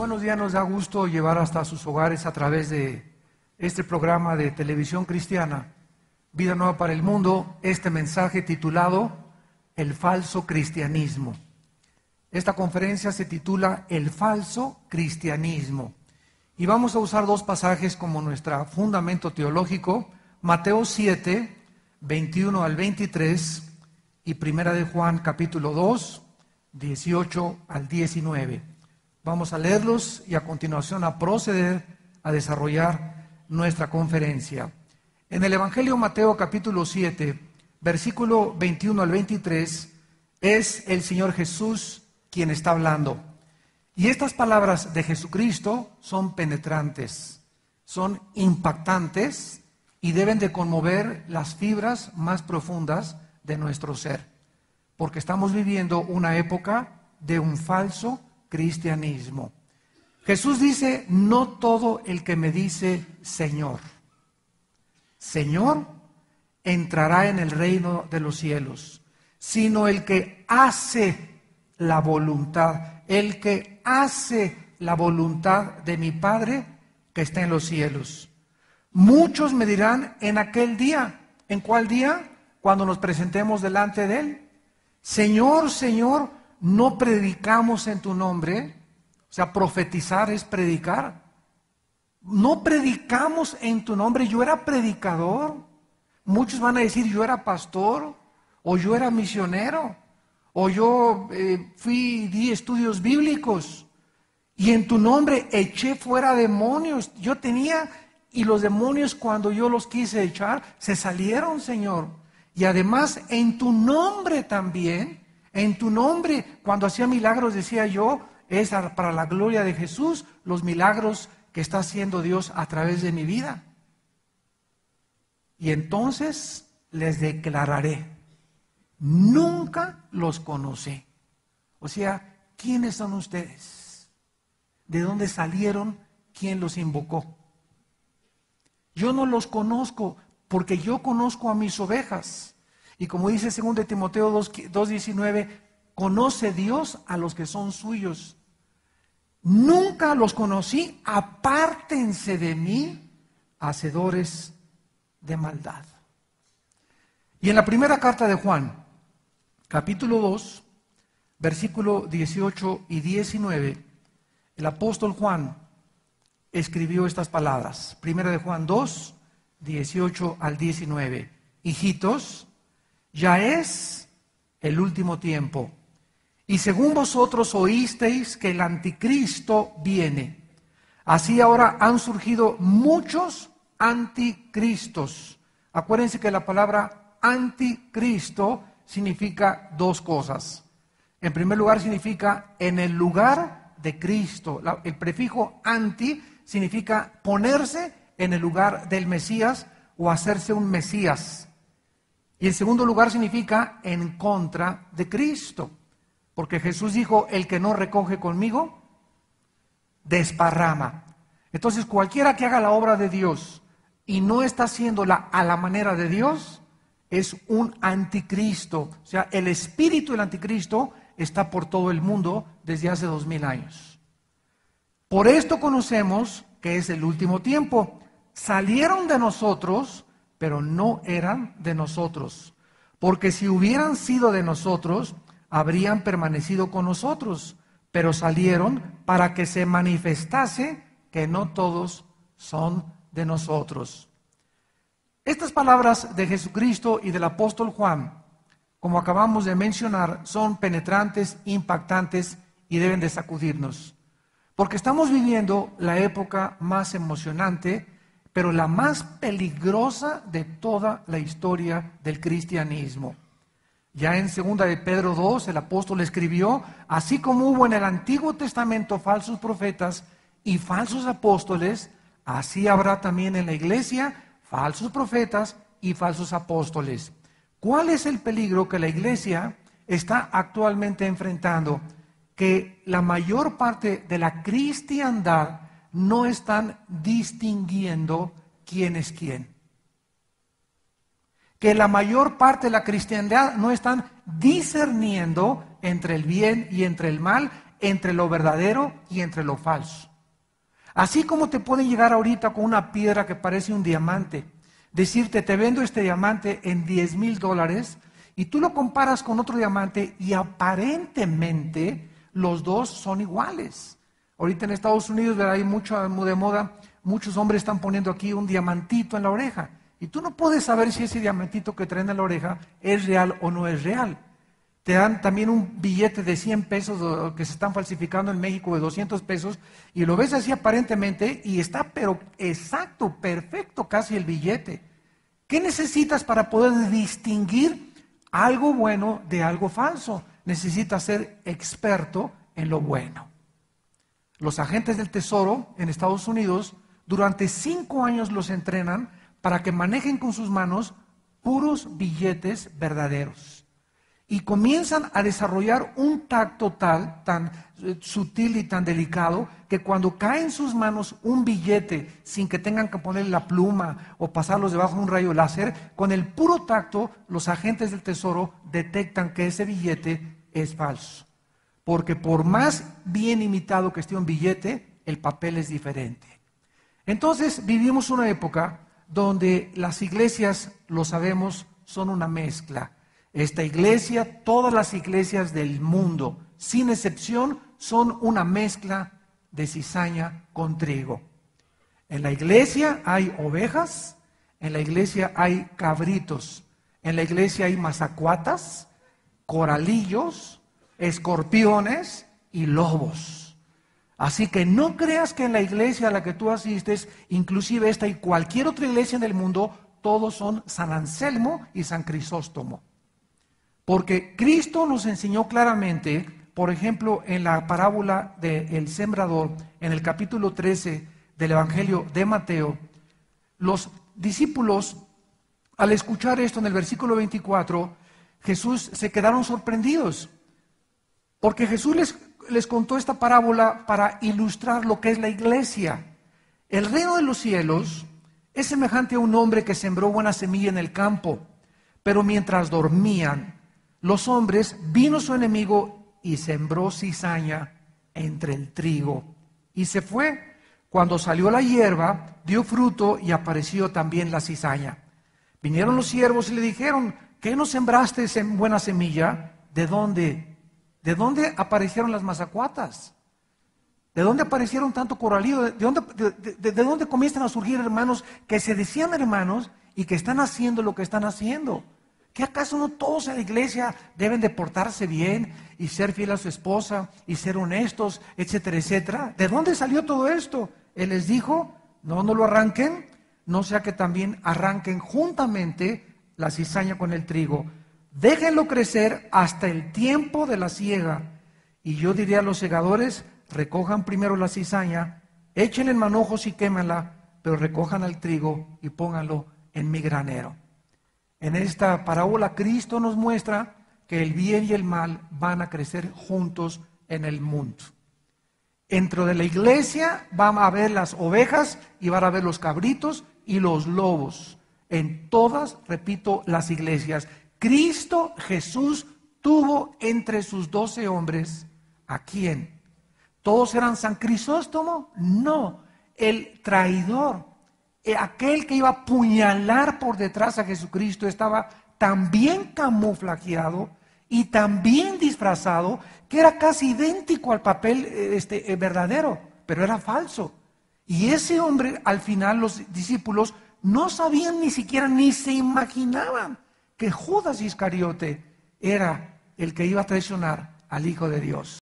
buenos días, nos da gusto llevar hasta sus hogares a través de este programa de televisión cristiana, Vida Nueva para el Mundo, este mensaje titulado El falso cristianismo. Esta conferencia se titula El falso cristianismo. Y vamos a usar dos pasajes como nuestro fundamento teológico, Mateo 7, 21 al 23 y Primera de Juan capítulo 2, 18 al 19. Vamos a leerlos y a continuación a proceder a desarrollar nuestra conferencia. En el Evangelio Mateo capítulo 7, versículo 21 al 23, es el Señor Jesús quien está hablando. Y estas palabras de Jesucristo son penetrantes, son impactantes y deben de conmover las fibras más profundas de nuestro ser, porque estamos viviendo una época de un falso cristianismo. Jesús dice: no todo el que me dice Señor, Señor, entrará en el reino de los cielos, sino el que hace la voluntad, el que hace la voluntad de mi Padre que está en los cielos. Muchos me dirán en aquel día. ¿En cuál día? Cuando nos presentemos delante de Él. Señor, Señor, ¿no predicamos en tu nombre? O sea, profetizar es predicar. No predicamos en tu nombre. Yo era predicador. Muchos van a decir: yo era pastor, o yo era misionero, o yo di estudios bíblicos, y en tu nombre eché fuera demonios. Yo tenía, y los demonios, cuando yo los quise echar, se salieron, Señor. Y además en tu nombre también, en tu nombre, cuando hacía milagros, decía yo, es para la gloria de Jesús, los milagros que está haciendo Dios a través de mi vida. Y entonces les declararé: nunca los conocí. O sea, ¿quiénes son ustedes? ¿De dónde salieron? ¿Quién los invocó? Yo no los conozco, porque yo conozco a mis ovejas. Y como dice 2 Timoteo 2:19, conoce Dios a los que son suyos. Nunca los conocí, apártense de mí, hacedores de maldad. Y en la primera carta de Juan, capítulo 2, versículo 18 y 19, el apóstol Juan escribió estas palabras. Primera de Juan 2, 18 al 19. Hijitos, ya es el último tiempo, y según vosotros oísteis que el anticristo viene, así ahora han surgido muchos anticristos. Acuérdense que la palabra anticristo significa dos cosas. En primer lugar, significa en el lugar de Cristo. El prefijo anti significa ponerse en el lugar del Mesías o hacerse un Mesías. Y en segundo lugar significa en contra de Cristo, porque Jesús dijo: el que no recoge conmigo, desparrama. Entonces cualquiera que haga la obra de Dios y no está haciéndola a la manera de Dios, es un anticristo. O sea, el espíritu del anticristo está por todo el mundo desde hace 2000 años. Por esto conocemos que es el último tiempo. Salieron de nosotros, pero no eran de nosotros, porque si hubieran sido de nosotros, habrían permanecido con nosotros, pero salieron para que se manifestase que no todos son de nosotros. Estas palabras de Jesucristo y del apóstol Juan, como acabamos de mencionar, son penetrantes, impactantes y deben de sacudirnos, porque estamos viviendo la época más emocionante, pero la más peligrosa de toda la historia del cristianismo. Ya en 2 de Pedro 2, el apóstol escribió: así como hubo en el Antiguo Testamento falsos profetas y falsos apóstoles, así habrá también en la iglesia falsos profetas y falsos apóstoles. ¿Cuál es el peligro que la iglesia está actualmente enfrentando? Que la mayor parte de la cristiandad no están distinguiendo quién es quién. Que la mayor parte de la cristiandad no están discerniendo entre el bien y entre el mal, entre lo verdadero y entre lo falso. Así como te pueden llegar ahorita con una piedra que parece un diamante, decirte, te vendo este diamante en $10,000, y tú lo comparas con otro diamante y aparentemente los dos son iguales. Ahorita en Estados Unidos hay mucho de moda, muchos hombres están poniendo aquí un diamantito en la oreja, y tú no puedes saber si ese diamantito que traen en la oreja es real o no es real. Te dan también un billete de 100 pesos que se están falsificando en México, de 200 pesos, y lo ves así aparentemente y está pero exacto, perfecto casi el billete. ¿Qué necesitas para poder distinguir algo bueno de algo falso? Necesitas ser experto en lo bueno. Los agentes del Tesoro en Estados Unidos durante 5 años los entrenan para que manejen con sus manos puros billetes verdaderos. Y comienzan a desarrollar un tacto tan sutil y tan delicado que cuando cae en sus manos un billete sin que tengan que poner la pluma o pasarlos debajo de un rayo láser, con el puro tacto los agentes del Tesoro detectan que ese billete es falso. Porque por más bien imitado que esté un billete, el papel es diferente. Entonces vivimos una época donde las iglesias, lo sabemos, son una mezcla. Esta iglesia, todas las iglesias del mundo, sin excepción, son una mezcla de cizaña con trigo. En la iglesia hay ovejas, en la iglesia hay cabritos, en la iglesia hay mazacuatas, coralillos, escorpiones y lobos. Así que no creas que en la iglesia a la que tú asistes, inclusive esta y cualquier otra iglesia en el mundo, todos son San Anselmo y San Crisóstomo. Porque Cristo nos enseñó claramente, por ejemplo, en la parábola del sembrador, en el capítulo 13 del Evangelio de Mateo, los discípulos, al escuchar esto en el versículo 24, Jesús se quedaron sorprendidos, porque Jesús les contó esta parábola para ilustrar lo que es la iglesia. El reino de los cielos es semejante a un hombre que sembró buena semilla en el campo, pero mientras dormían, los hombres, vino su enemigo y sembró cizaña entre el trigo y se fue. Cuando salió la hierba, dio fruto y apareció también la cizaña. Vinieron los siervos y le dijeron, ¿qué no sembraste buena semilla? ¿De dónde? ¿De dónde aparecieron las mazacuatas? ¿De dónde aparecieron tanto coralillo? ¿De dónde comienzan a surgir hermanos que se decían hermanos y que están haciendo lo que están haciendo? ¿Qué acaso no todos en la iglesia deben de portarse bien y ser fiel a su esposa y ser honestos, etcétera, etcétera? ¿De dónde salió todo esto? Él les dijo, no lo arranquen, no sea que también arranquen juntamente la cizaña con el trigo. Déjenlo crecer hasta el tiempo de la siega. Y yo diría a los segadores, recojan primero la cizaña, échenle en manojos y quémenla, pero recojan el trigo y pónganlo en mi granero. En esta parábola Cristo nos muestra que el bien y el mal van a crecer juntos en el mundo. Dentro de la iglesia van a haber las ovejas y van a haber los cabritos y los lobos. En todas, repito, las iglesias. Cristo Jesús tuvo entre sus 12 hombres, ¿a quién? ¿Todos eran San Crisóstomo? No, el traidor. Aquel que iba a apuñalar por detrás a Jesucristo estaba tan bien camuflajeado y tan bien disfrazado que era casi idéntico al papel verdadero, pero era falso. Y ese hombre, al final, los discípulos no sabían ni siquiera, ni se imaginaban que Judas Iscariote era el que iba a traicionar al Hijo de Dios.